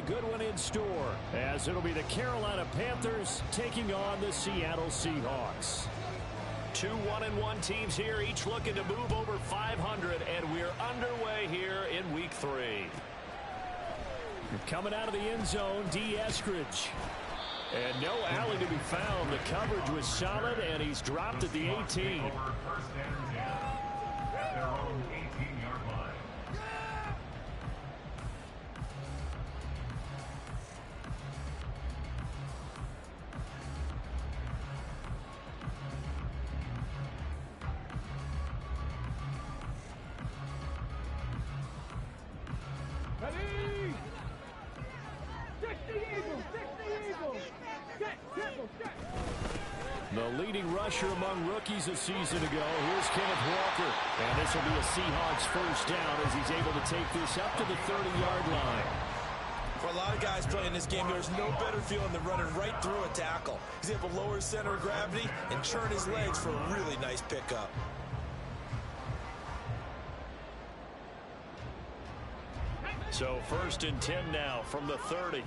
good one in store, as it'll be the Carolina Panthers taking on the Seattle Seahawks. Two 1-1 teams here, each looking to move over 500, and we're underway here in Week 3. Coming out of the end zone, D. Eskridge. And no alley to be found. The coverage was solid, and he's dropped at the 18. The leading rusher among rookies a season ago. Here's Kenneth Walker. And this will be a Seahawks first down as he's able to take this up to the 30-yard line. For a lot of guys playing this game, there's no better feeling than running right through a tackle. He's able to lower his center of gravity and churn his legs for a really nice pickup. So 1st and 10 now from the 30.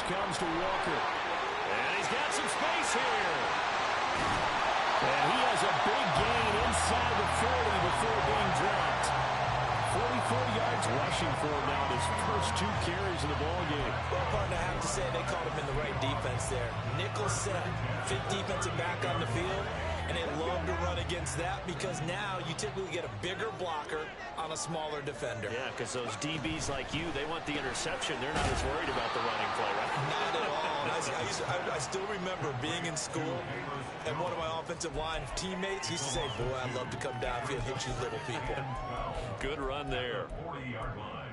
Comes to Walker. And he's got some space here. And he has a big gain inside the 40 before being dropped. 44 yards rushing for him now in his first 2 carries of the ball game. Well, partner, I have to say they caught him in the right defense there. Nickel set, 5th defensive back on the field. And they love to run against that because now you typically get a bigger blocker on a smaller defender. Yeah, because those DBs like you, they want the interception. They're not as worried about the running play, right? Not at all. I still remember being in school, and one of my offensive line teammates used to say, boy, I'd love to come downfield and hit you little people. Good run there. 40-yard line.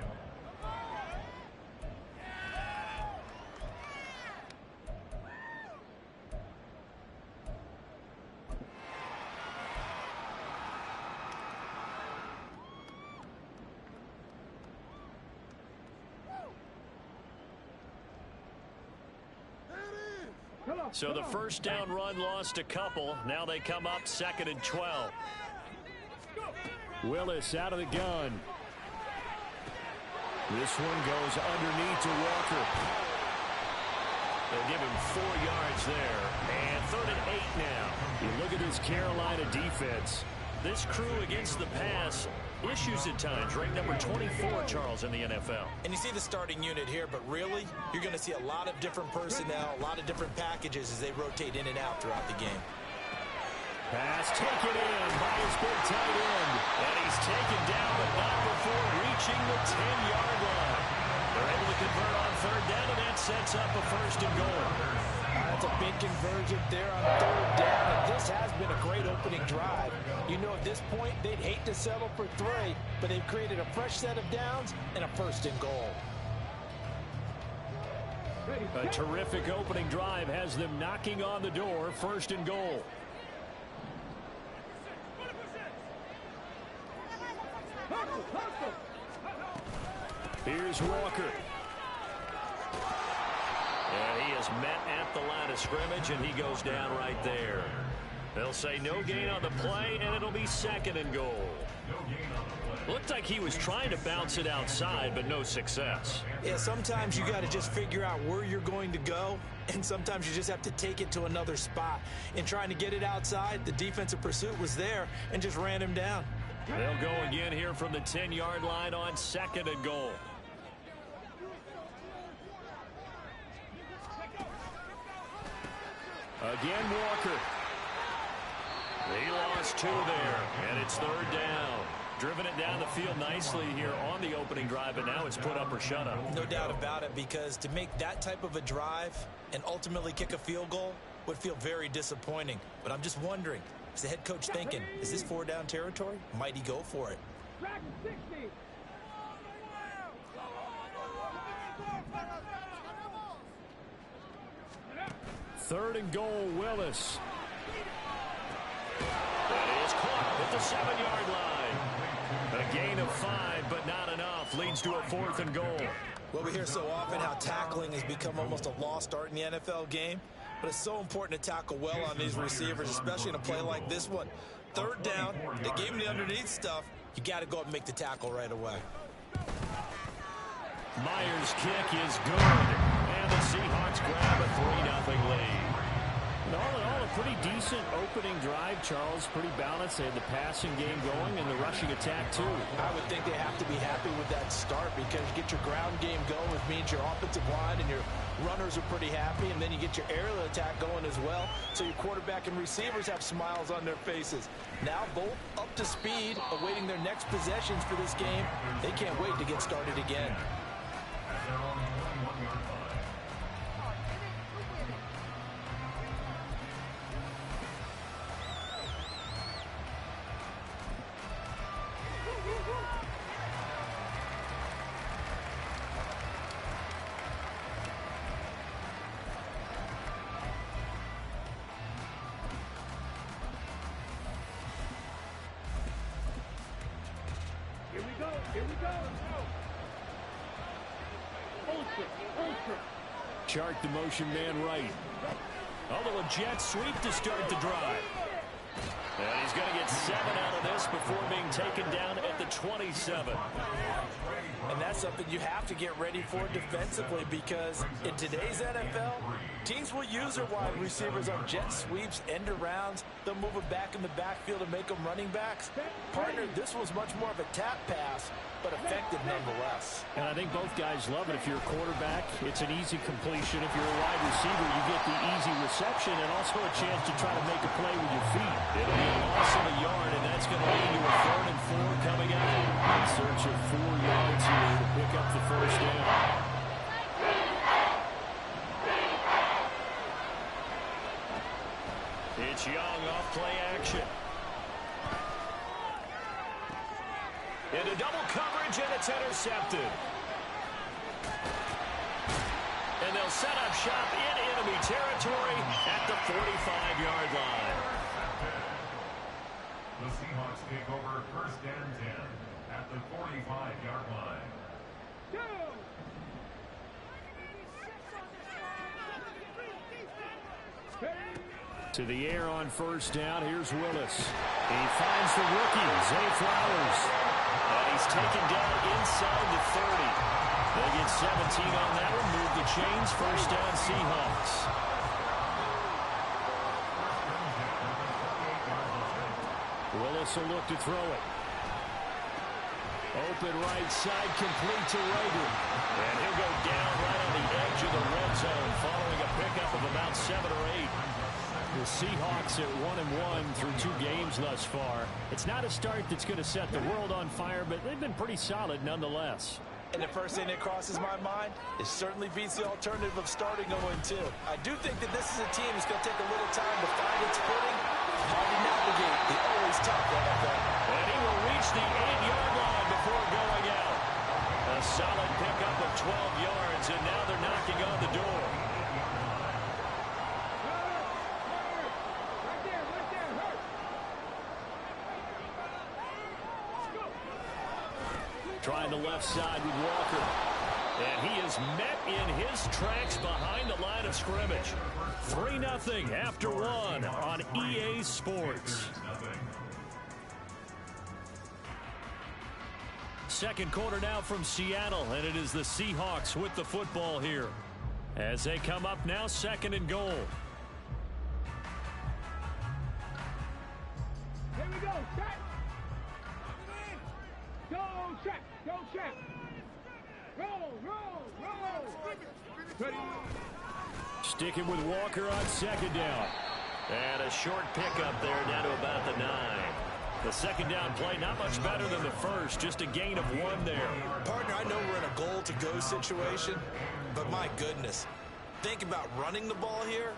So the first down run lost a couple. Now they come up 2nd and 12. Willis out of the gun. This one goes underneath to Walker. They'll give him 4 yards there. And 3rd and 8 now. You look at this Carolina defense. This crew against the pass, issues at times, ranked number 24, Charles, in the NFL. And you see the starting unit here, but really, you're going to see a lot of different personnel, a lot of different packages as they rotate in and out throughout the game. Pass taken in by his big tight end. And he's taken down, but not before reaching the 10-yard line. They're able to convert on 3rd down, and that sets up a 1st and goal. That's a big conversion there on 3rd down, and this has been a great opening drive. You know, at this point, they'd hate to settle for 3, but they've created a fresh set of downs and a 1st and goal. A terrific opening drive has them knocking on the door, 1st and goal. Here's Walker. And he is met at the line of scrimmage, and he goes down right there. They'll say no gain on the play, and it'll be 2nd and goal. Looked like he was trying to bounce it outside, but no success. Yeah, sometimes you got to just figure out where you're going to go, and sometimes you just have to take it to another spot. In trying to get it outside, the defensive pursuit was there and just ran him down. They'll go again here from the 10-yard line on 2nd and goal. Again, Walker. He lost 2 there, and it's 3rd down. Driven it down the field nicely here on the opening drive, but now it's put up or shut up. No doubt about it, because to make that type of a drive and ultimately kick a field goal would feel very disappointing. But I'm just wondering, is the head coach thinking, is this 4-down territory? Might he go for it? 3rd and goal, Willis. That is caught at the 7-yard line. A gain of 5, but not enough. Leads to a 4th and goal. Well, we hear so often how tackling has become almost a lost art in the NFL game, but it's so important to tackle well on these receivers, especially in a play like this one. Third down, they gave him the underneath stuff. You got to go up and make the tackle right away. Myers' kick is good, and the Seahawks grab a 3-0 lead. And all in all, a pretty decent opening drive, Charles. Pretty balanced. They had the passing game going and the rushing attack, too. I would think they have to be happy with that start because you get your ground game going, which means your offensive line and your runners are pretty happy, and then you get your aerial attack going as well. So your quarterback and receivers have smiles on their faces. Now both up to speed, awaiting their next possessions for this game. They can't wait to get started again. Chart the motion man right. Although a jet sweep to start the drive. And he's going to get 7 out of this before being taken down at the 27. And that's something you have to get ready for defensively because in today's NFL, teams will use their wide receivers on jet sweeps, end arounds. They'll move it back in the backfield and make them running backs. Partner, this was much more of a tap pass, but effective nonetheless. And I think both guys love it. If you're a quarterback, it's an easy completion. If you're a wide receiver, you get the easy reception and also a chance to try to make a play with your feet. It'll be a loss of a yard, and that's going to lead to a 3rd and 4 coming up. In search of 4 yards here to pick up the first down. It's Young off play action. Into double coverage, and it's intercepted. And they'll set up shop in enemy territory at the 45-yard line. The Seahawks take over 1st and 10 at the 45-yard line. To the air on 1st down. Here's Willis. He finds the rookie, Zay Flowers. And he's taken down inside the 30. They get 17 on that one. Move the chains. 1st down Seahawks. Willis will look to throw it. Open right side, complete to Rager. And he'll go down right on the edge of the red zone following a pickup of about 7 or 8. The Seahawks at 1-1 through 2 games thus far. It's not a start that's going to set the world on fire, but they've been pretty solid nonetheless. And the first thing that crosses my mind is certainly beats the alternative of starting 0-2. I do think that this is a team that's going to take a little time to find its footing. Hard to navigate the always tough NFL. And he will reach the 8-yard line before going out. A solid pickup of 12 yards, and now they're knocking on the door. Trying the left side with Walker. And he is met in his tracks behind the line of scrimmage. 3-0 after 1 on EA Sports. Second quarter now from Seattle, and it is the Seahawks with the football here. As they come up now, 2nd and goal. Here we go, check. Go, check, go, check. Roll, roll, roll. Ready. Sticking with Walker on 2nd down. And a short pickup there down to about the 9. The 2nd down play not much better than the first, just a gain of 1 there. Partner, I know we're in a goal-to-go situation, but my goodness, think about running the ball here.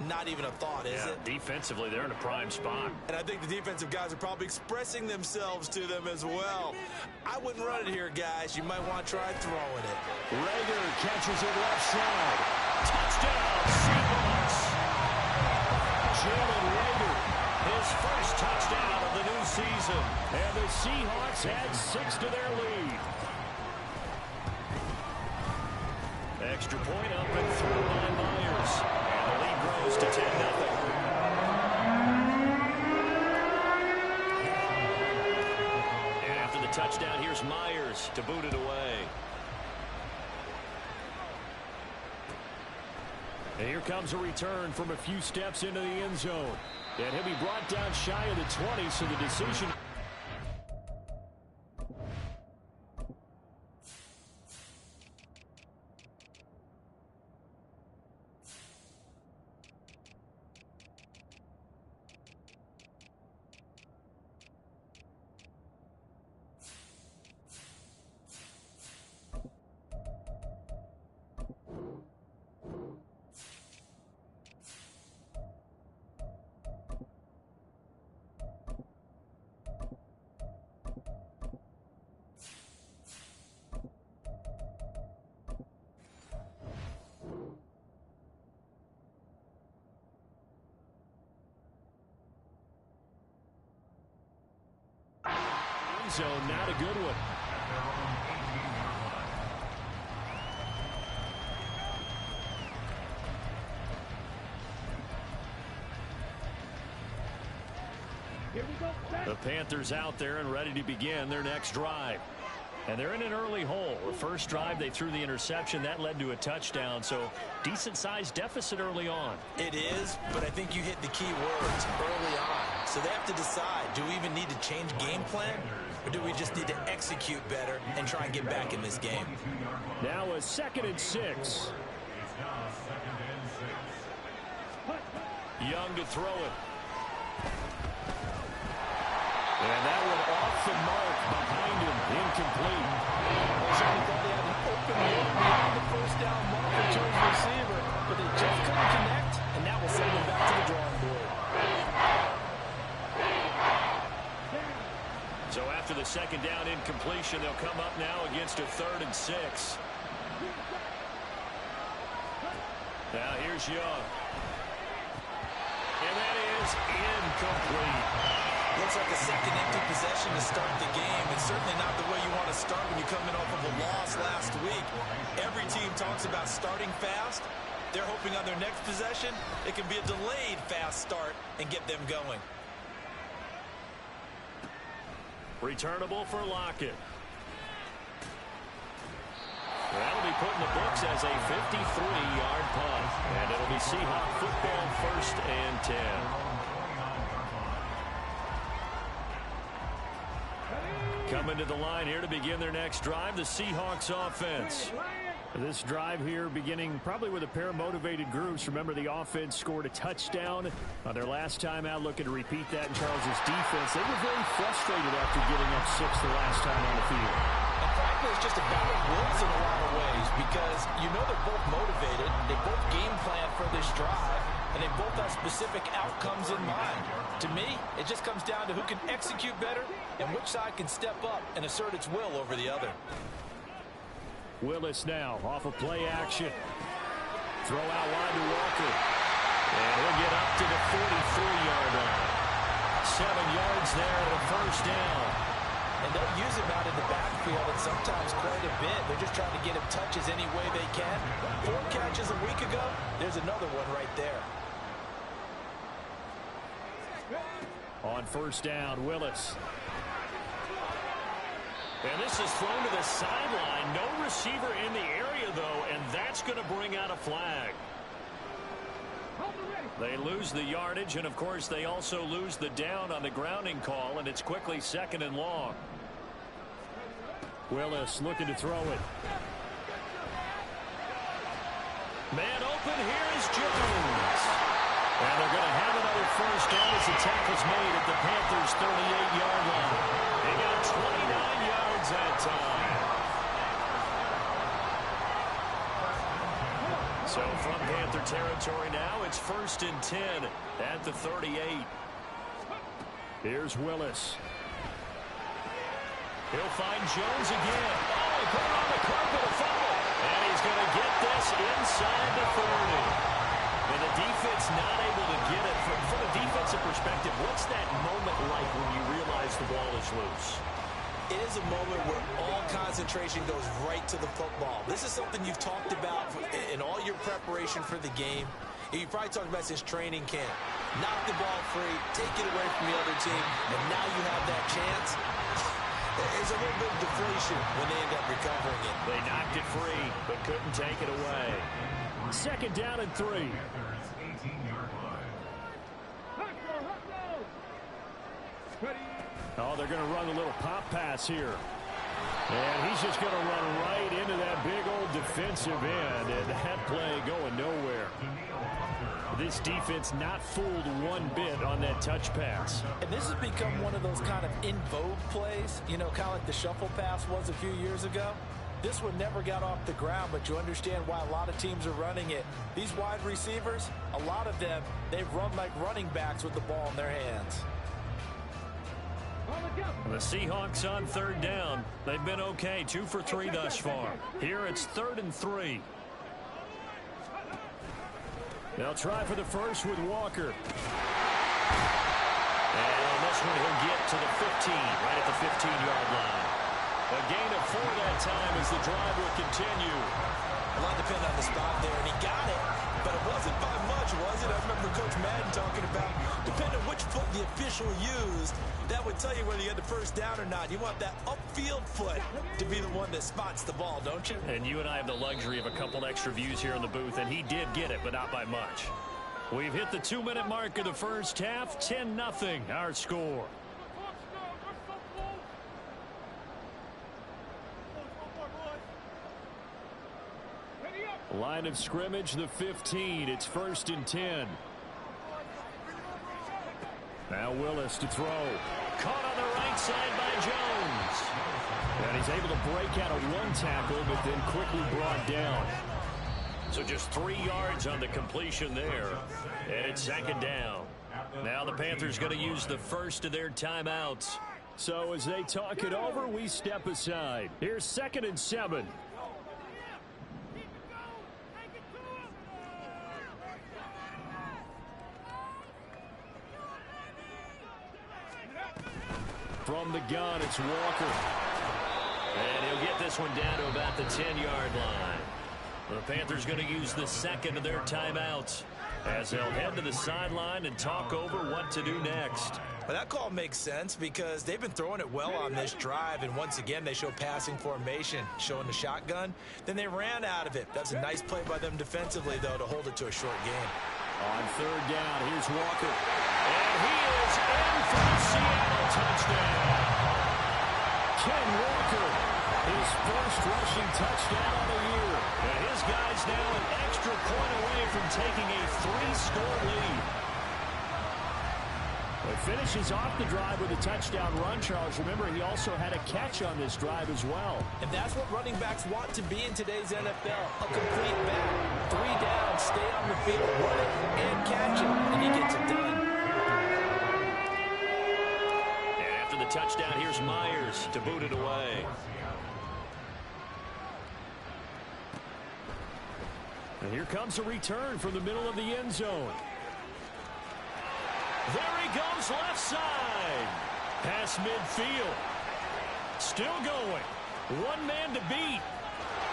Not even a thought, is it? Defensively, they're in a prime spot. And I think the defensive guys are probably expressing themselves to them as well. I wouldn't run it here, guys. You might want to try throwing it. Rager catches it left side. Touchdown, Seahawks. Jalen Rager, his first touchdown of the new season. And the Seahawks add 6 to their lead. extra point up and through by Myers. And the lead grows to 10-0. And after the touchdown, here's Myers to boot it away. And here comes a return from a few steps into the end zone. And he'll be brought down shy of the 20, so the decision... zone, not a good one. Here we go. The Panthers out there and ready to begin their next drive. And they're in an early hole. The first drive, they threw the interception. That led to a touchdown, so decent-sized deficit early on. It is, but I think you hit the key words early on. So they have to decide, do we even need to change game plan, or do we just need to execute better and try and get back in this game? Now a 2nd and 6. It's now 2nd and 6. Young to throw it. And that one off the mark behind him, incomplete. Certainly thought they had an open look beyond the first down marker to his receiver, but they just couldn't connect, and that will send them back to the drawing board. So after the 2nd down incompletion, they'll come up now against a 3rd and 6. Now here's Young. And that is incomplete. Looks like a second empty possession to start the game. It's certainly not the way you want to start when you come in off of a loss last week. Every team talks about starting fast. They're hoping on their next possession, it can be a delayed fast start and get them going. Returnable for Lockett. That'll be put in the books as a 53-yard punt. And it'll be Seahawk football, 1st and 10. Coming to the line here to begin their next drive, the Seahawks offense. This drive here beginning probably with a pair of motivated groups. Remember, the offense scored a touchdown on their last time out, looking to repeat that in Charles's defense. They were very frustrated after giving up 6 the last time on the field. And frankly, it's just a battle of wills in a lot of ways because you know they're both motivated, they both game plan for this drive, and they both have specific outcomes in mind. To me, it just comes down to who can execute better and which side can step up and assert its will over the other. Willis now off of play action. Throw out wide to Walker. And he'll get up to the 43-yard line. 7 yards there at a 1st down. And they'll use him out in the backfield and sometimes quite a bit. They're just trying to get him touches any way they can. 4 catches a week ago, there's another one right there. On 1st down, Willis. And this is thrown to the sideline. No receiver in the area, though, and that's going to bring out a flag. They lose the yardage, and, of course, they also lose the down on the grounding call, and it's quickly 2nd and long. Willis looking to throw it. Man open, here is Jones. And they're going to have another 1st down as the tackle's made at the Panthers' 38-yard line. They got 29 yards that time. So from Panther territory now, it's 1st and 10 at the 38. Here's Willis. He'll find Jones again. Oh, he put it on the carpet, a fumble. And he's going to get this inside the 30. And the defense not able to get it. From a defensive perspective, what's that moment like when you realize the ball is loose? It is a moment where all concentration goes right to the football. This is something you've talked about in all your preparation for the game. You probably talked about since training camp. Knock the ball free, take it away from the other team, and now you have that chance. There's a little bit of deflation when they end up recovering it. They knocked it free, but couldn't take it away. 2nd down and 3. 18-yard line. Oh, they're going to run a little pop pass here. And he's just going to run right into that big old defensive end. And that play going nowhere. This defense not fooled one bit on that touch pass. And this has become one of those kind of in vogue plays, you know, kind of like the shuffle pass was a few years ago. This one never got off the ground, but you understand why a lot of teams are running it. These wide receivers, a lot of them, they've run like running backs with the ball in their hands. The Seahawks on 3rd down. They've been okay, 2 for 3 thus far. Here it's 3rd and 3. They'll try for the first with Walker. And on this one, he'll get to the 15, right at the 15-yard line. A gain of 4 that time as the drive will continue. A lot depended on the spot there, and he got it, but it wasn't by much, was it? I remember Coach Madden talking about, depending on which foot the official used, that would tell you whether you had the first down or not. You want that upfield foot to be the one that spots the ball, don't you? And you and I have the luxury of a couple extra views here in the booth, and he did get it, but not by much. We've hit the 2-minute mark of the first half, 10-0 our score. Line of scrimmage, the 15. It's 1st and 10. Now Willis to throw. Caught on the right side by Jones. And he's able to break out of one tackle, but then quickly brought down. So just 3 yards on the completion there. And it's 2nd down. Now the Panthers going to use the first of their timeouts. So as they talk it over, we step aside. Here's 2nd and 7. From the gun, it's Walker. And he'll get this one down to about the 10-yard line. The Panthers going to use the second of their timeouts as they'll head to the sideline and talk over what to do next. Well, that call makes sense because they've been throwing it well on this drive, and once again they show passing formation, showing the shotgun. Then they ran out of it. That's a nice play by them defensively, though, to hold it to a short game. On 3rd down, here's Walker. And he is in for the Seattle touchdown. Ken Walker, his first rushing touchdown of the year. And his guys now an extra point away from taking a 3-score lead. He finishes off the drive with a touchdown run, Charles. Remember, he also had a catch on this drive as well. And that's what running backs want to be in today's NFL. A complete back. 3 down, stay on the field, run it, and catch it. And he gets it done. And after the touchdown, here's Myers to boot it away. And here comes a return from the middle of the end zone. There he goes, left side. Past midfield. Still going. One man to beat.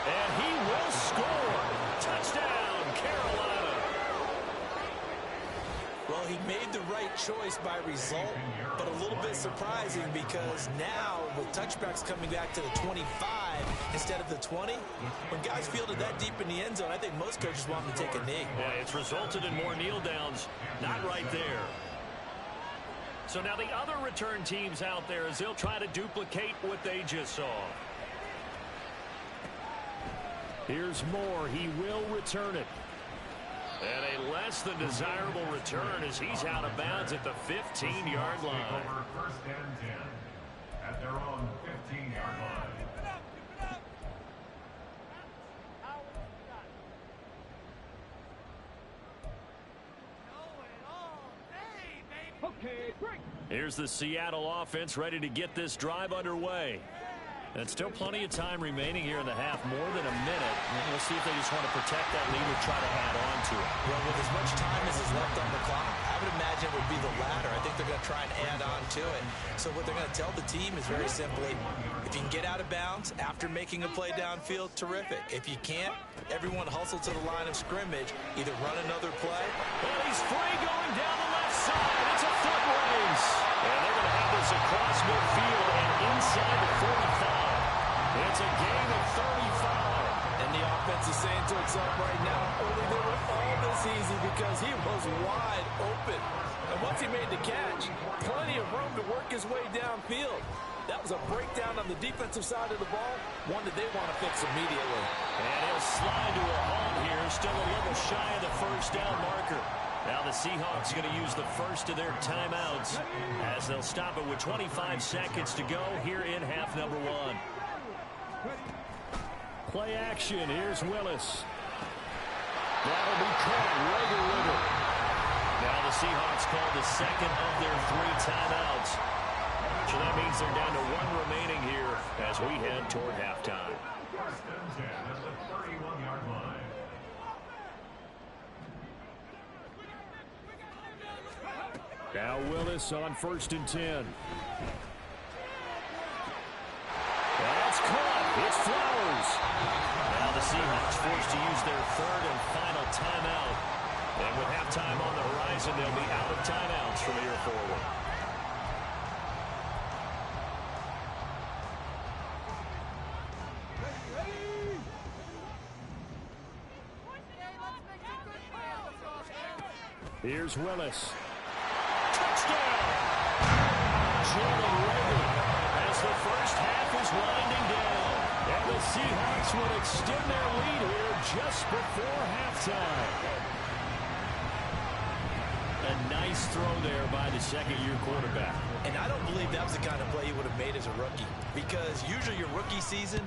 And he will score. Touchdown, Carolina. Well, he made the right choice by result, but a little bit surprising because now with touchbacks coming back to the 25 instead of the 20, when guys fielded that deep in the end zone, I think most coaches want them to take a knee. Yeah, it's resulted in more kneel downs. Not right there. So now the other return teams out there as they'll try to duplicate what they just saw. Here's Moore. He will return it. And a less than desirable return as he's out of bounds at the 15-yard line. Over 1st and 10 at their own 15-yard line. Okay, break. Here's the Seattle offense ready to get this drive underway. And still plenty of time remaining here in the half, more than a minute. And we'll see if they just want to protect that lead or try to add on to it? Well, with as much time as is left on the clock, I would imagine it would be the latter. I think they're going to try and add on to it. So what they're going to tell the team is very simply, if you can get out of bounds after making a play downfield, terrific. If you can't, everyone hustle to the line of scrimmage, either run another play. And he's free going down the left side. It's a foot race. And they're going to have this across midfield and inside the 45. It's a gain of 35. And the offense is saying to itself right now, only they were all this easy because he was wide open. And once he made the catch, plenty of room to work his way downfield. That was a breakdown on the defensive side of the ball, one that they want to fix immediately. And he'll slide to a halt here, still a little shy of the first down marker. Now the Seahawks going to use the first of their timeouts as they'll stop it with 25 seconds to go here in half number 1. Play action. Here's Willis. That'll be caught. Rager with it. Now the Seahawks call the second of their 3 timeouts. So that means they're down to 1 remaining here as we head toward halftime. First and 10 at the 31-yard line. Now Willis on 1st and 10. That's caught. It's Flowers. Now the Seahawks forced to use their 3rd and final timeout. And with halftime on the horizon, they'll be out of timeouts from here forward. Here's Willis. Touchdown! Jalen Rager as the first half is winding down. And the Seahawks will extend their lead here just before halftime. A nice throw there by the second-year quarterback. And I don't believe that was the kind of play he would have made as a rookie, because usually your rookie season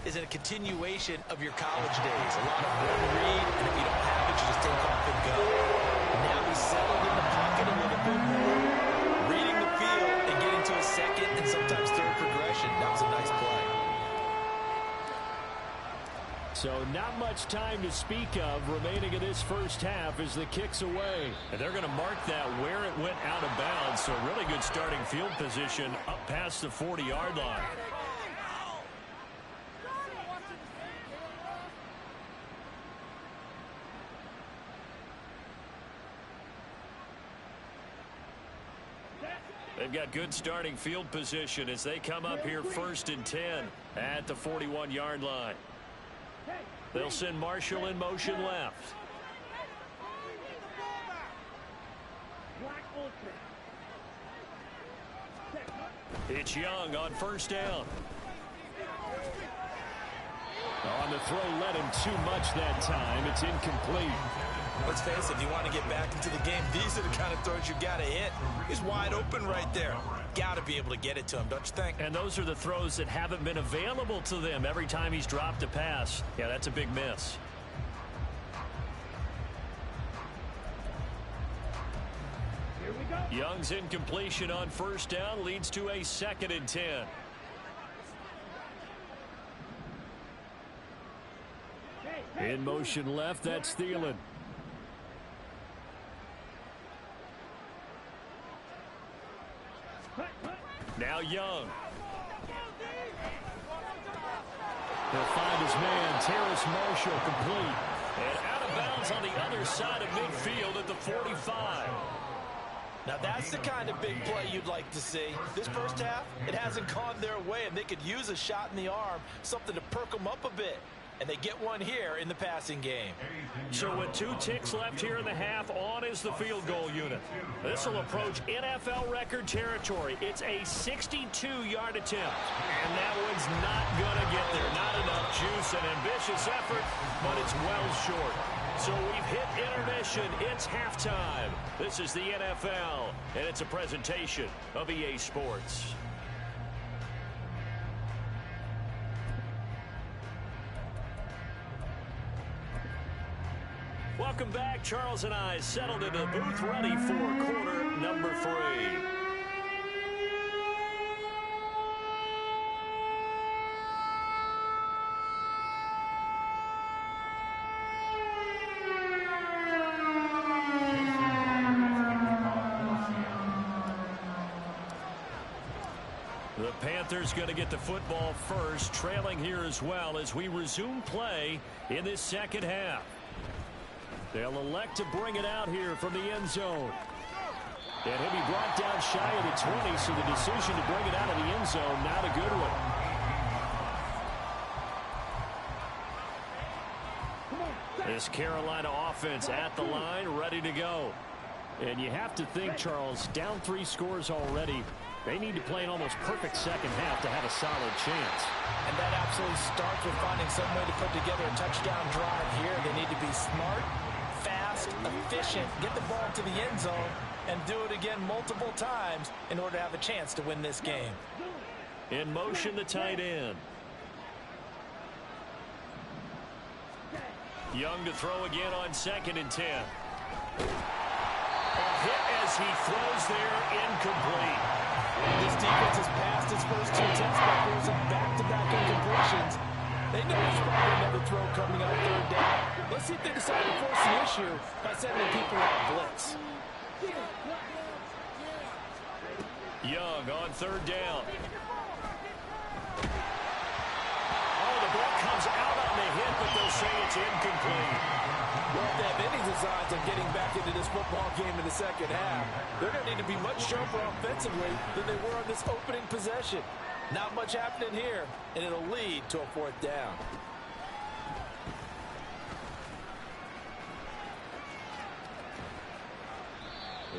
is a continuation of your college days. A lot of one read, and if you don't have it, you just take off and go. Now he's settled in the pocket a little bit more, reading the field and getting to a second and sometimes third progression. That was a nice play. So not much time to speak of remaining in this first half as the kick's away. And they're going to mark that where it went out of bounds. So really good starting field position up past the 40-yard line. They've got good starting field position as they come up here 1st and 10 at the 41-yard line. They'll send Marshall in motion left. It's Young on 1st down. On the throw, let him too much that time. It's incomplete. Let's face it, if you want to get back into the game, these are the kind of throws you got to hit. He's wide open right there. Got to be able to get it to him, don't you think? And those are the throws that haven't been available to them every time he's dropped a pass. Yeah, that's a big miss. Here we go. Young's incompletion on 1st down leads to a 2nd and 10. In motion left, that's Thielen. Now Young. He'll find his man, Terrace Marshall, complete. And out of bounds on the other side of midfield at the 45. Now that's the kind of big play you'd like to see. This first half, it hasn't gone their way, and they could use a shot in the arm, something to perk them up a bit. And they get one here in the passing game. So with 2 ticks left here in the half, on is the field goal unit. This will approach NFL record territory. It's a 62-yard attempt. And that one's not going to get there. Not enough juice, an ambitious effort, but it's well short. So we've hit intermission. It's halftime. This is the NFL, and it's a presentation of EA Sports. Welcome back. Charles and I settled into the booth, ready for quarter number 3. Panthers going to get the football first, trailing here as well as we resume play in this second half. They'll elect to bring it out here from the end zone. And he'll be brought down shy of the 20, so the decision to bring it out of the end zone, not a good one. This Carolina offense at the line, ready to go. And you have to think, Charles, down 3 scores already. They need to play an almost perfect second half to have a solid chance. And that absolutely starts with finding some way to put together a touchdown drive here. They need to be smart, fast, efficient, get the ball to the end zone, and do it again multiple times in order to have a chance to win this game. In motion, the tight end. Young to throw again on 2nd and 10. A hit as he throws there, incomplete. This defense has passed its first 2 attempts by forcing back-to-back incompletions. They know there's probably another throw coming on 3rd down. Let's see if they decide to force the issue by sending people on blitz. Young on 3rd down. Oh, the ball comes out on the hit, but they'll say it's incomplete. Well, if they have any designs of getting back into this football game in the second half, they're going to need to be much sharper offensively than they were on this opening possession. Not much happening here, and it'll lead to a 4th down.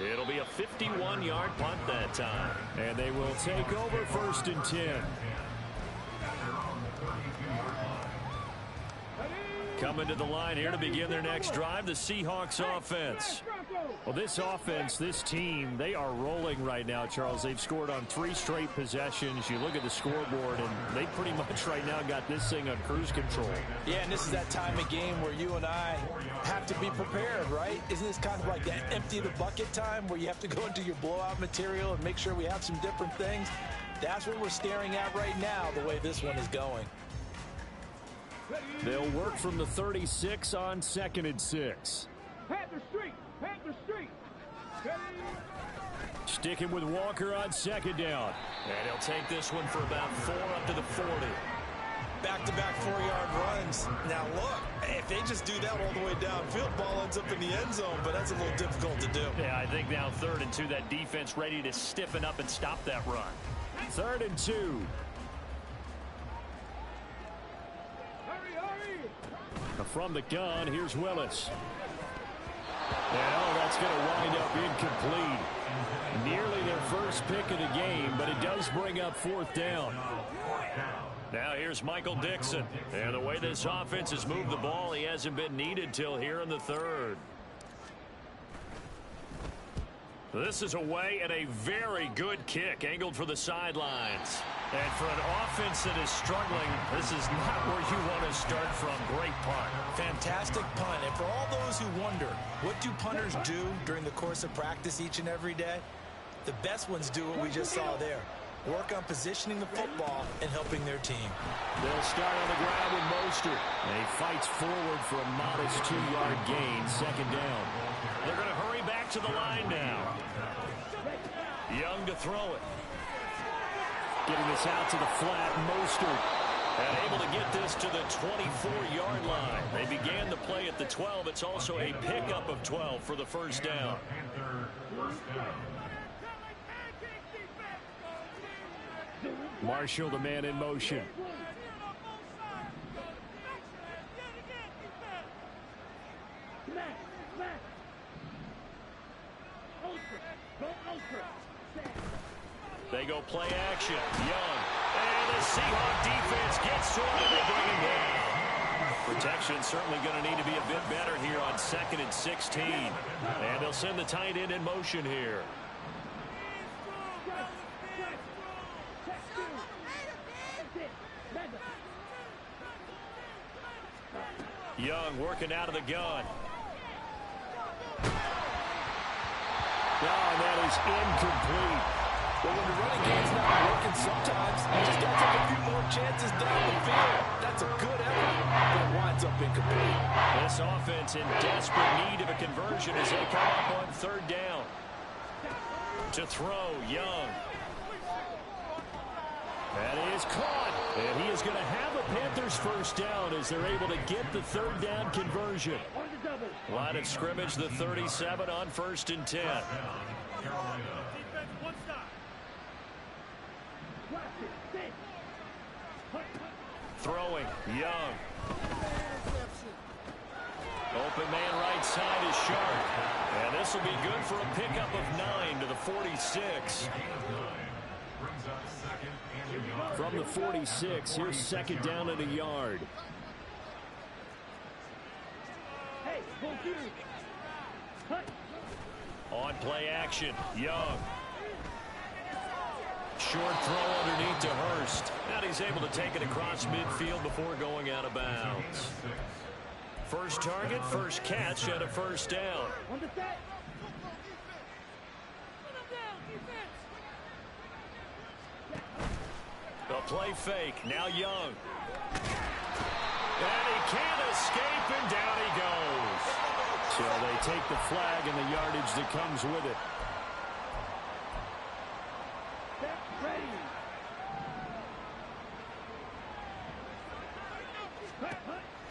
It'll be a 51-yard punt that time. And they will take over 1st and 10. Coming to the line here to begin their next drive, the Seahawks offense. Well, this offense, this team, they are rolling right now, Charles. They've scored on 3 straight possessions. You look at the scoreboard, and they pretty much right now got this thing on cruise control. Yeah, and this is that time of game where you and I have to be prepared, right? Isn't this kind of like that empty the bucket time where you have to go into your blowout material and make sure we have some different things? That's what we're staring at right now, the way this one is going. They'll work from the 36 on 2nd and 6. Panther Street! Panther Street! Sticking with Walker on 2nd down. And he'll take this one for about 4 up to the 40. Back-to-back 4-yard runs. Now, look, if they just do that all the way downfield, ball ends up in the end zone, but that's a little difficult to do. Yeah, I think now 3rd and 2, that defense ready to stiffen up and stop that run. 3rd and 2. From the gun, here's Willis. And oh, that's going to wind up incomplete. Nearly their first pick of the game, but it does bring up 4th down. Now here's Michael Dixon. And the way this offense has moved the ball, he hasn't been needed till here in the 3rd. This is away and a very good kick angled for the sidelines. And for an offense that is struggling, this is not where you want to start from. Great punt. Fantastic punt. And for all those who wonder, what do punters do during the course of practice each and every day? The best ones do what we just saw there. Work on positioning the football and helping their team. They'll start on the ground with Mostert. And he fights forward for a modest 2-yard gain, 2nd down. They're going to hurry back to the line now. Young to throw it. Getting this out to the flat, Mostert. And able to get this to the 24-yard line. They began the play at the 12. It's also a pickup of 12 for the 1st down. Marshall, the man in motion. They go play action. Young. And the Seahawks defense gets to him and they bring him down. Protection certainly going to need to be a bit better here on 2nd and 16. And they'll send the tight end in motion here. Young working out of the gun. Oh, that is incomplete. But when the running game's not working, sometimes you just got to take a few more chances down the field. That's a good effort, but it winds up incomplete. This offense in desperate need of a conversion as they come up on 3rd down. To throw, Young. That is caught. And he is going to have a Panthers first down as they're able to get the third down conversion. Line of scrimmage, the 37 on 1st and 10. Throwing, Young. Open man right side is Sharp. And this will be good for a pickup of 9 to the 46. From the 46, here's second down and a yard. On play action, Young. Short throw underneath to Hurst. And he's able to take it across midfield before going out of bounds. First target, first catch, and a first down. The play fake, now Young. And he can't escape, and down he goes. So they take the flag and the yardage that comes with it.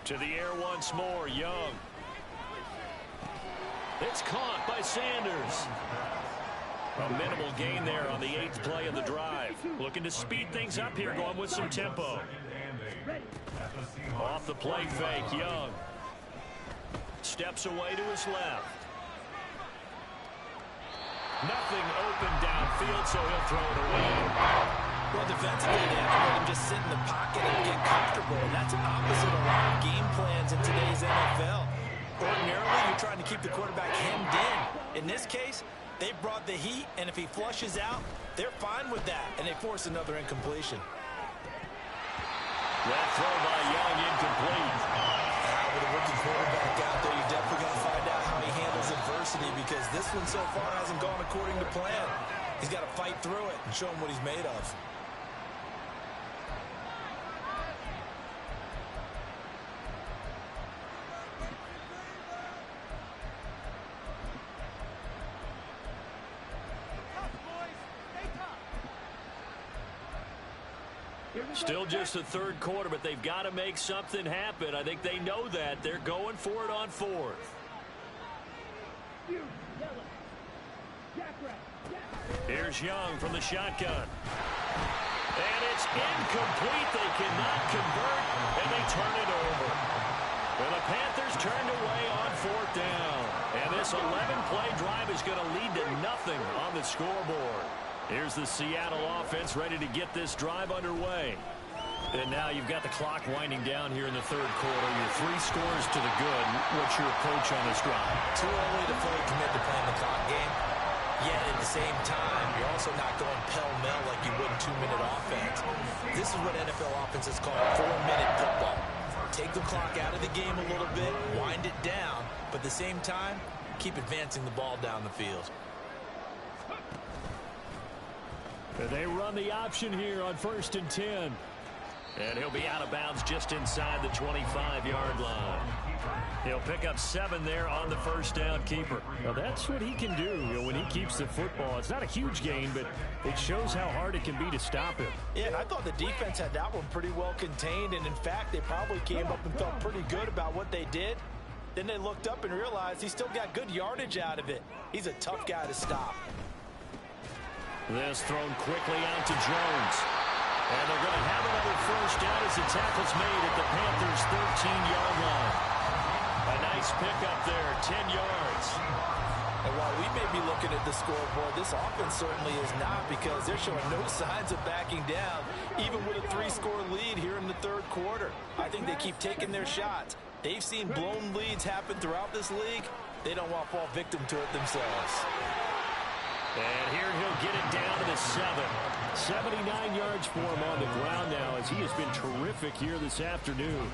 To the air once more, Young. It's caught by Sanders. A minimal gain there on the 8th play of the drive. Looking to speed things up here, going with some tempo. Off the play fake, Young. Steps away to his left. Nothing open downfield, so he'll throw it away. Well, defensively, they have to let him just sit in the pocket and get comfortable, and that's opposite a lot of game plans in today's NFL. Ordinarily, you're trying to keep the quarterback hemmed in. In this case, they brought the heat, and if he flushes out, they're fine with that, and they force another incompletion. That throw by Young incomplete. With a rookie quarterback out there, you're definitely going to find out how he handles adversity, because this one so far hasn't gone according to plan. He's got to fight through it and show him what he's made of. Still just the third quarter, but they've got to make something happen. I think they know that. They're going for it on 4th. Here's Young from the shotgun. And it's incomplete. They cannot convert, and they turn it over. And the Panthers turned away on 4th down. And this 11-play drive is going to lead to nothing on the scoreboard. Here's the Seattle offense ready to get this drive underway. And now you've got the clock winding down here in the third quarter. You're 3 scores to the good. What's your approach on this drive? Too early to fully commit to playing the clock game. Yet at the same time, you're also not going pell-mell like you would in 2-minute offense. This is what NFL offenses call 4-minute football. Take the clock out of the game a little bit, wind it down, but at the same time, keep advancing the ball down the field. They run the option here on 1st and 10. And he'll be out of bounds just inside the 25-yard line. He'll pick up 7 there on the first down keeper. Now that's what he can do, when he keeps the football. It's not a huge gain, but it shows how hard it can be to stop him. Yeah, and I thought the defense had that one pretty well contained, and in fact, they probably came up and felt pretty good about what they did. Then they looked up and realized he still got good yardage out of it. He's a tough guy to stop. This thrown quickly out to Jones. And they're going to have another first down as the tackle's made at the Panthers' 13-yard line. A nice pickup there, 10 yards. And while we may be looking at the scoreboard, this offense certainly is not, because they're showing no signs of backing down, even with a 3-score lead here in the third quarter. I think they keep taking their shots. They've seen blown leads happen throughout this league. They don't want to fall victim to it themselves. And here he'll get it down to the 7. 79 yards for him on the ground now, as he has been terrific here this afternoon.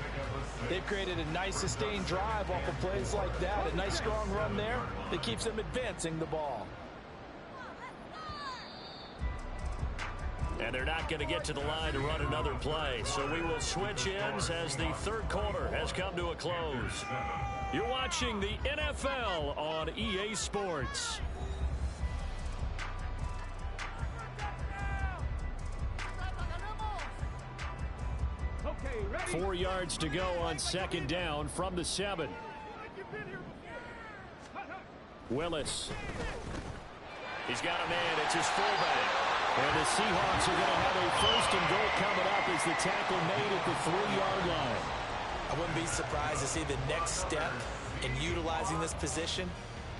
They've created a nice sustained drive off of plays like that. A nice strong run there that keeps them advancing the ball. And they're not going to get to the line to run another play. So we will switch ends as the third quarter has come to a close. You're watching the NFL on EA Sports. 4 yards to go on second down from the 7. Willis. He's got a man. It's his fullback. And the Seahawks are going to have a first and goal coming up as the tackle made at the 3-yard line. I wouldn't be surprised to see the next step in utilizing this position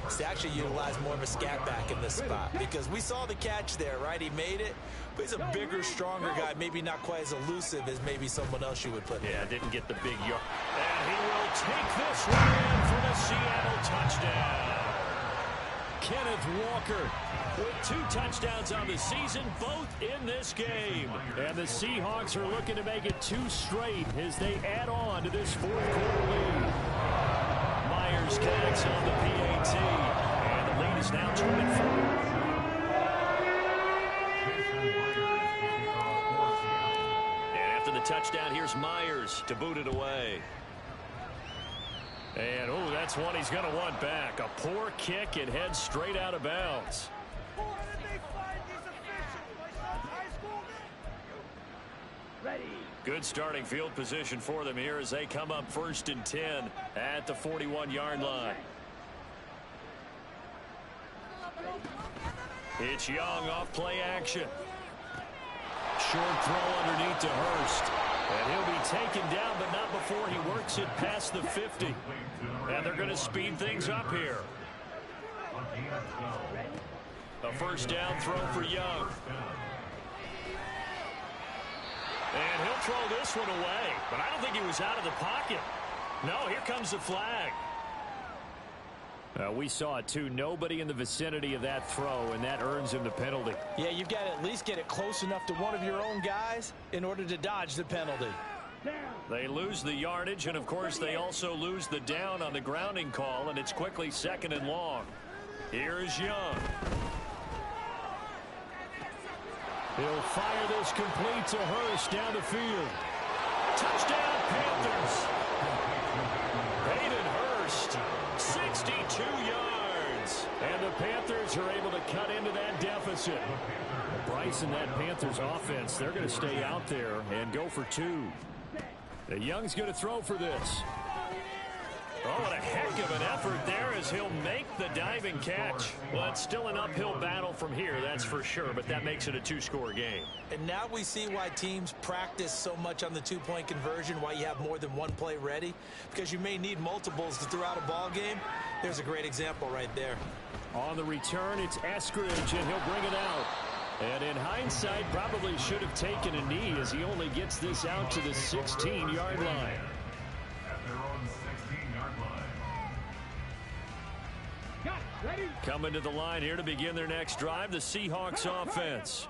is to actually utilize more of a scat back in this spot, because we saw the catch there, right? He made it, but he's a bigger, stronger guy, maybe not quite as elusive as maybe someone else you would put there. Yeah, didn't get the big yard. And he will take this one in for the Seattle touchdown. Kenneth Walker with 2 touchdowns on the season, both in this game. And the Seahawks are looking to make it 2 straight as they add on to this 4th quarter lead. Myers connects on the PAT, and the lead is now 24. And after the touchdown, here's Myers to boot it away. And, oh, that's one he's going to want back. A poor kick. It heads straight out of bounds. Good starting field position for them here as they come up 1st and 10 at the 41-yard line. It's Young off play action. Short throw underneath to Hurst. And he'll be taken down, but not before he works it past the 50. And they're going to speed things up here. A first down throw for Young. And he'll throw this one away. But I don't think he was out of the pocket. No, here comes the flag. We saw it too. Nobody in the vicinity of that throw, and that earns him the penalty. Yeah, you've got to at least get it close enough to one of your own guys in order to dodge the penalty. They lose the yardage, and of course they also lose the down on the grounding call, and it's quickly 2nd and long. Here is Young. He'll fire this complete to Hurst down the field. Touchdown, Panthers. Hayden Hurst, 62 yards. And the Panthers are able to cut into that deficit. Bryce and that Panthers offense, they're going to stay out there and go for 2. The Young's going to throw for this. Oh, what a heck of an effort there as he'll make the diving catch. Well, it's still an uphill battle from here, that's for sure, but that makes it a 2-score game. And now we see why teams practice so much on the 2-point conversion, why you have more than one play ready, because you may need multiples to throughout a ball game. There's a great example right there. On the return, it's Eskridge, and he'll bring it out. And in hindsight, probably should have taken a knee as he only gets this out to the 16-yard line. Coming to the line here to begin their next drive, the Seahawks offense.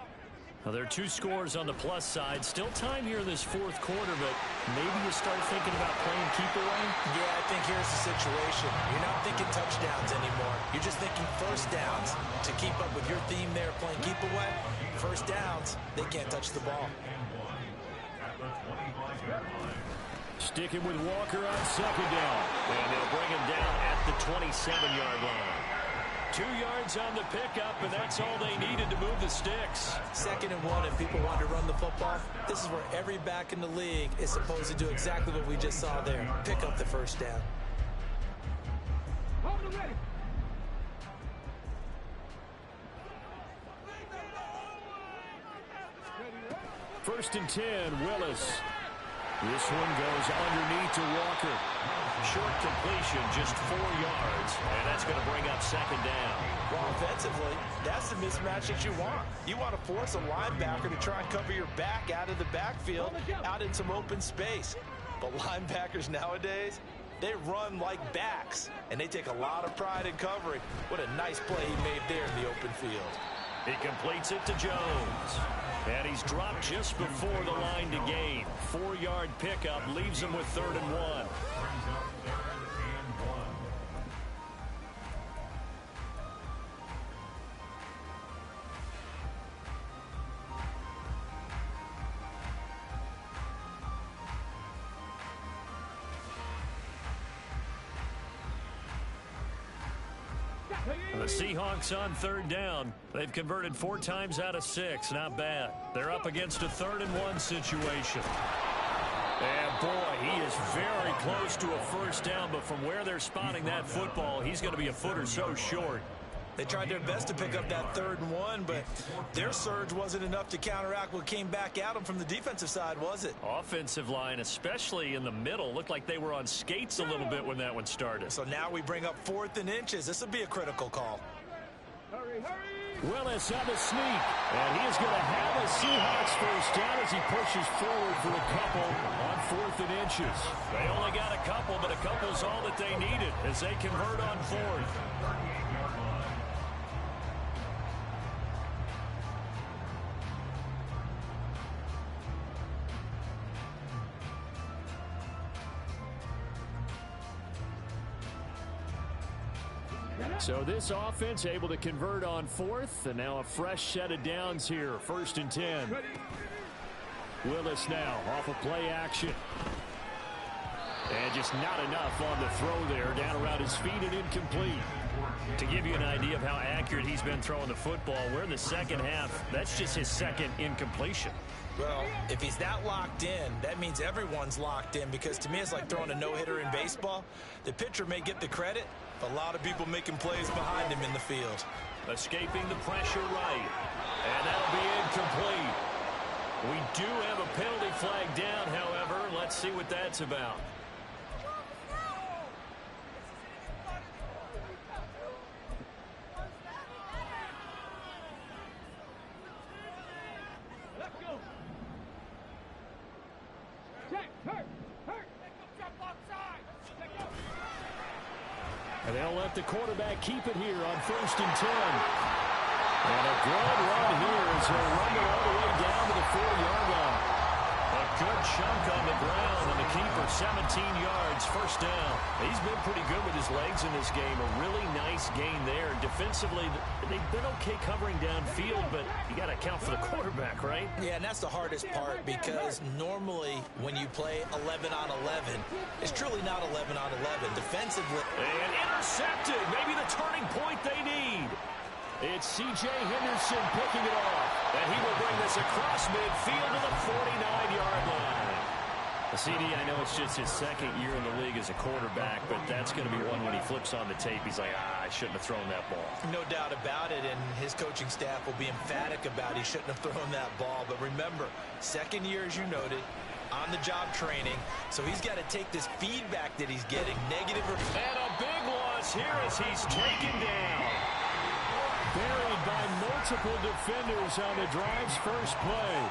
Now, there are 2 scores on the plus side. Still time here in this 4th quarter, but maybe you start thinking about playing keep away? Yeah, I think here's the situation. You're not thinking touchdowns anymore. You're just thinking first downs. To keep up with your theme there, playing keep away, first downs, they can't touch the ball. Sticking with Walker on second down. And they'll bring him down at the 27-yard line. 2 yards on the pickup, and that's all they needed to move the sticks. 2nd and 1, and people want to run the football. This is where every back in the league is supposed to do exactly what we just saw there. Pick up the first down. First and 10, Willis. This one goes underneath to Walker. Short completion, just 4 yards, and that's going to bring up 2nd down. Well, offensively, that's the mismatch that you want. You want to force a linebacker to try and cover your back out of the backfield, out in some open space. But linebackers nowadays, they run like backs, and they take a lot of pride in covering. What a nice play he made there in the open field. He completes it to Jones. And he's dropped just before the line to gain. 4-yard pickup leaves him with 3rd and 1. The Seahawks on 3rd down. They've converted 4 times out of 6. Not bad. They're up against a 3rd and 1 situation. And boy, he is very close to a first down, but from where they're spotting that football, he's going to be a foot or so short. They tried their best to pick up that 3rd and 1, but their surge wasn't enough to counteract what came back at them from the defensive side, was it? Offensive line, especially in the middle, looked like they were on skates a little bit when that one started. So now we bring up 4th and inches. This will be a critical call. Hurry, hurry! Willis on the sneak, and he is going to have a Seahawks first down as he pushes forward for a couple on 4th and inches. They only got a couple, but a couple's all that they needed as they convert on 4th. So this offense able to convert on 4th, and now a fresh set of downs here. 1st and 10. Willis now off of play action. And just not enough on the throw there. Down around his feet and incomplete. To give you an idea of how accurate he's been throwing the football, we're in the second half. That's just his 2nd incompletion. Well, if he's that locked in, that means everyone's locked in, because to me it's like throwing a no-hitter in baseball. The pitcher may get the credit, but a lot of people making plays behind him in the field. Escaping the pressure right. And that'll be incomplete. We do have a penalty flag down, however. Let's see what that's about. And they'll let the quarterback keep it here on 1st and 10. And a good run here as he'll run it all the way down to the 4-yard line. A good chunk on the ground, and the keeper 17 yards, first down. He's been pretty good with his legs in this game. A really nice gain there. Defensively, they've been okay covering downfield, but you got to account for the quarterback, right? Yeah, and that's the hardest part, because normally when you play 11 on 11, it's truly not 11 on 11. Defensively. And intercepted. Maybe the turning point they need. It's C.J. Henderson picking it off. And he will bring this across midfield to the 49-yard line. CD, I know it's just his 2nd year in the league as a quarterback, but that's going to be one when he flips on the tape. He's like, I shouldn't have thrown that ball. No doubt about it, and his coaching staff will be emphatic about he shouldn't have thrown that ball. But remember, 2nd year, as you noted, on-the-job training, so he's got to take this feedback that he's getting. Negative. And a big loss here as he's taken down. Buried by multiple defenders on the drive's first play.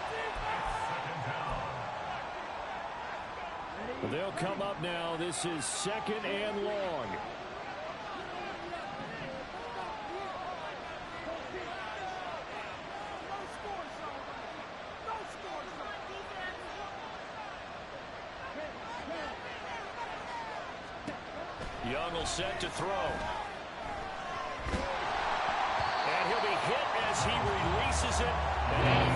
They'll come up now. This is 2nd and long. Young will set to throw. And he'll be hit as he releases it. And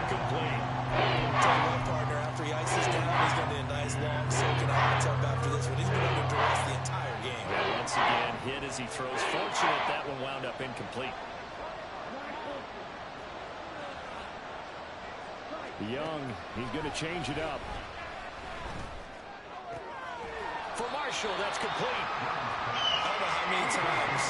incomplete. Tell you what, partner, after he ices down, he's going to need a nice long soaking hot tub after this one. He's been under duress the entire game. And once again, hit as he throws. Fortunate that one wound up incomplete. Young, he's going to change it up. For Marshall, that's complete. I don't know how many times,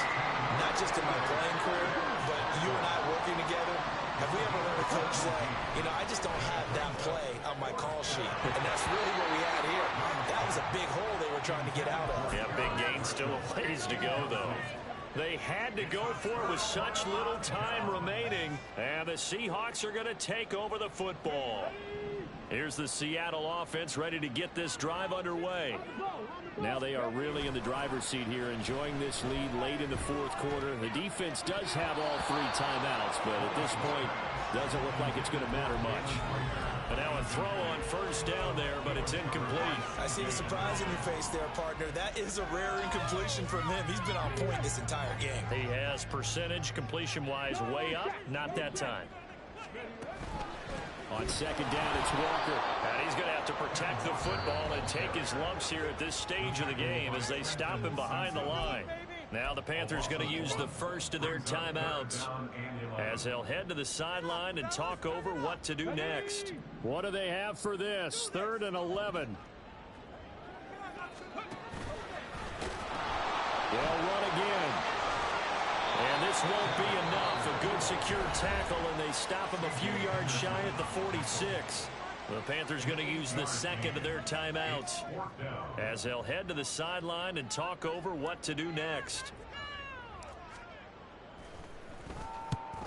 not just in my playing career, but you and I working together, have we ever heard a coach say, I just don't have that play on my call sheet. And that's really what we had here. That was a big hole they were trying to get out of. Yeah, big gain, still a ways to go, though. They had to go for it with such little time remaining. And the Seahawks are going to take over the football. Here's the Seattle offense ready to get this drive underway. Now they are really in the driver's seat here, enjoying this lead late in the 4th quarter. The defense does have all 3 timeouts, but at this point, doesn't look like it's going to matter much. And now a throw on first down there, but it's incomplete. I see the surprise in your face there, partner. That is a rare incompletion from him. He's been on point this entire game. He has percentage completion-wise way up, not that time. On 2nd down, it's Walker. And he's going to have to protect the football and take his lumps here at this stage of the game as they stop him behind the line. Now the Panthers going to use the first of their timeouts as they'll head to the sideline and talk over what to do next. What do they have for this? 3rd and 11. They'll run again. And this won't be enough. A good secure tackle, and they stop him a few yards shy at the 46. The Panthers going to use the second of their timeouts as they'll head to the sideline and talk over what to do next.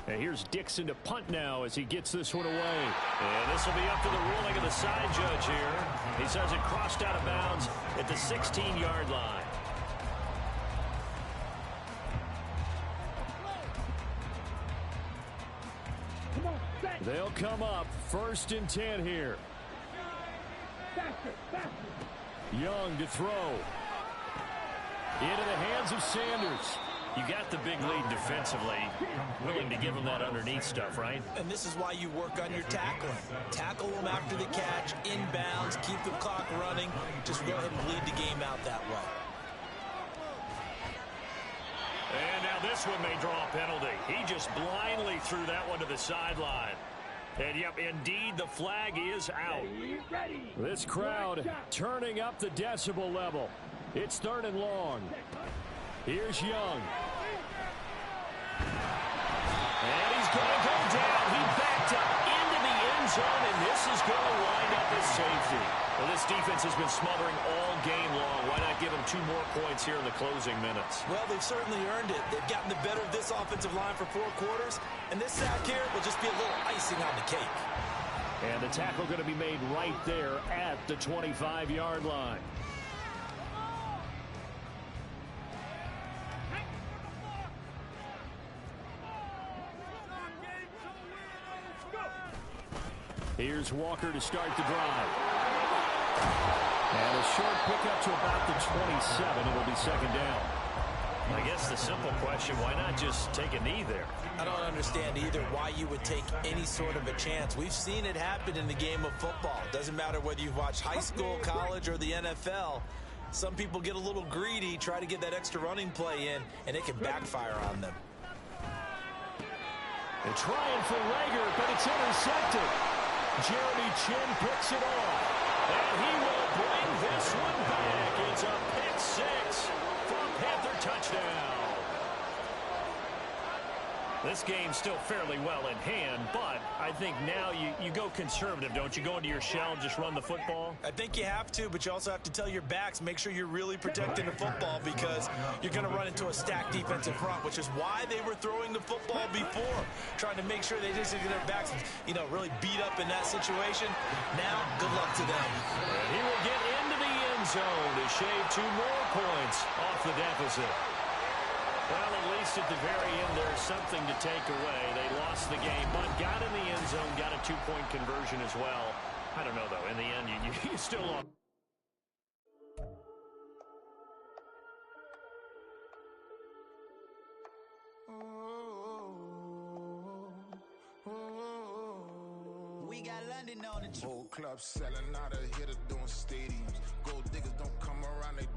And here's Dixon to punt now as he gets this one away. And this will be up to the ruling of the side judge here. He says it crossed out of bounds at the 16-yard line. They'll come up 1st and 10 here. Young to throw. Into the hands of Sanders. You got the big lead defensively. Willing to give him that underneath stuff, right? And this is why you work on your tackling. Tackle them after the catch, inbounds, keep the clock running. Just go ahead and bleed the game out that way. And now this one may draw a penalty. He just blindly threw that one to the sideline. And, yep, indeed, the flag is out. This crowd turning up the decibel level. It's 3rd and long. Here's Young. And he's going to go down. He backed up into the end zone, and this is going to wind up as safety. Well, this defense has been smothering all game long. Why not give them 2 more points here in the closing minutes? Well, they've certainly earned it. They've gotten the better of this offensive line for 4 quarters, and this sack here will just be a little icing on the cake. And the tackle going to be made right there at the 25-yard line. Here's Walker to start the drive. And a short pickup to about the 27. It'll be 2nd down. I guess the simple question, why not just take a knee there? I don't understand either why you would take any sort of a chance. We've seen it happen in the game of football. Doesn't matter whether you've watched high school, college, or the NFL. Some people get a little greedy, try to get that extra running play in, and it can backfire on them. They're trying for Rager, but it's intercepted. Jeremy Chin picks it off. And he will bring this one back. It's a pick 6 for a Panther touchdown. This game's still fairly well in hand, but I think now you go conservative, don't you? Go into your shell and just run the football? I think you have to, but you also have to tell your backs, make sure you're really protecting the football because you're going to run into a stacked defensive front, which is why they were throwing the football before, trying to make sure they didn't get their backs, really beat up in that situation. Now, good luck to them. And he will get into the end zone to shave 2 more points off the deficit. Well, at least at the very end, there's something to take away. They lost the game, but got in the end zone, got a 2-point conversion as well. I don't know, though. In the end, you still lost. We got London on the Whole club selling out of here to doing stadiums. Gold diggers don't come around, they